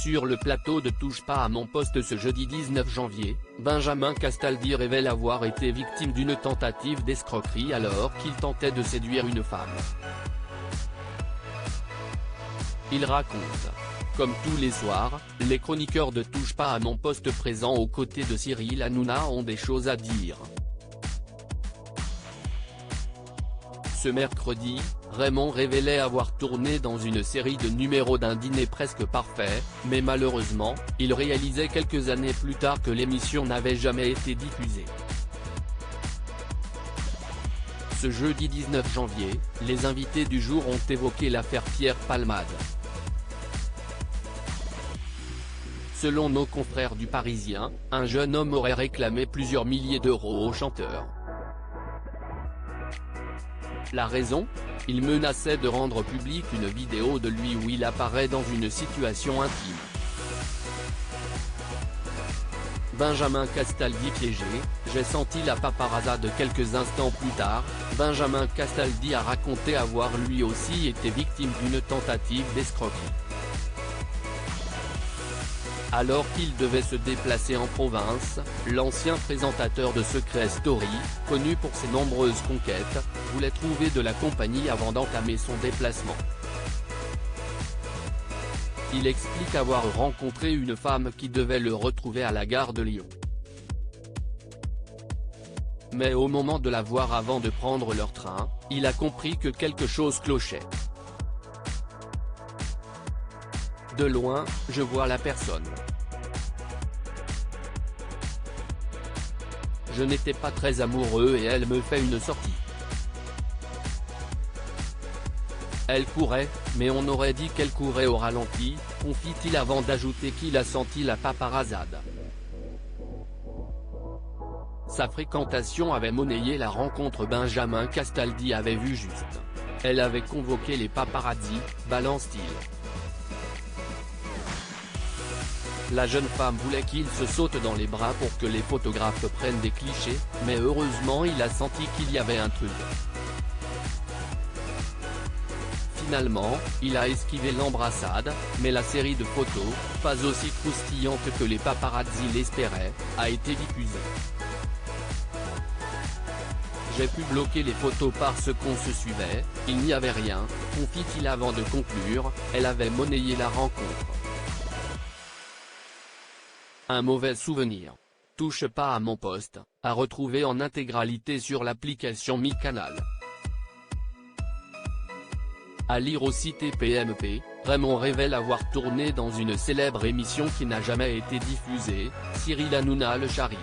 Sur le plateau de Touche pas à mon poste ce jeudi 19 janvier, Benjamin Castaldi révèle avoir été victime d'une tentative d'escroquerie alors qu'il tentait de séduire une femme. Il raconte: comme tous les soirs, les chroniqueurs de Touche pas à mon poste présents aux côtés de Cyril Hanouna ont des choses à dire. Ce mercredi, Raymond révélait avoir tourné dans une série de numéros d'un dîner presque parfait, mais malheureusement, il réalisait quelques années plus tard que l'émission n'avait jamais été diffusée. Ce jeudi 19 janvier, les invités du jour ont évoqué l'affaire Pierre Palmade. Selon nos confrères du Parisien, un jeune homme aurait réclamé plusieurs milliers d'euros au chanteur. La raison ? Il menaçait de rendre publique une vidéo de lui où il apparaît dans une situation intime. Benjamin Castaldi piégé, j'ai senti la paparazade quelques instants plus tard. Benjamin Castaldi a raconté avoir lui aussi été victime d'une tentative d'escroquerie. Alors qu'il devait se déplacer en province, l'ancien présentateur de Secret Story, connu pour ses nombreuses conquêtes, voulait trouver de la compagnie avant d'entamer son déplacement. Il explique avoir rencontré une femme qui devait le retrouver à la gare de Lyon. Mais au moment de la voir avant de prendre leur train, il a compris que quelque chose clochait. De loin, je vois la personne. Je n'étais pas très amoureux et elle me fait une sortie. Elle courait, mais on aurait dit qu'elle courait au ralenti, confie-t-il avant d'ajouter qu'il a senti la paparazade. Sa fréquentation avait monnayé la rencontre. Benjamin Castaldi avait vu juste. Elle avait convoqué les paparazzi, balance-t-il. La jeune femme voulait qu'il se saute dans les bras pour que les photographes prennent des clichés, mais heureusement il a senti qu'il y avait un truc. Finalement, il a esquivé l'embrassade, mais la série de photos, pas aussi croustillante que les paparazzi l'espéraient, a été diffusée. J'ai pu bloquer les photos parce qu'on se suivait, il n'y avait rien, confie-t-il avant de conclure, elle avait monnayé la rencontre. Un mauvais souvenir. Touche pas à mon poste, à retrouver en intégralité sur l'application MyCanal. À lire au site PMP, Raymond révèle avoir tourné dans une célèbre émission qui n'a jamais été diffusée, Cyril Hanouna le charrie.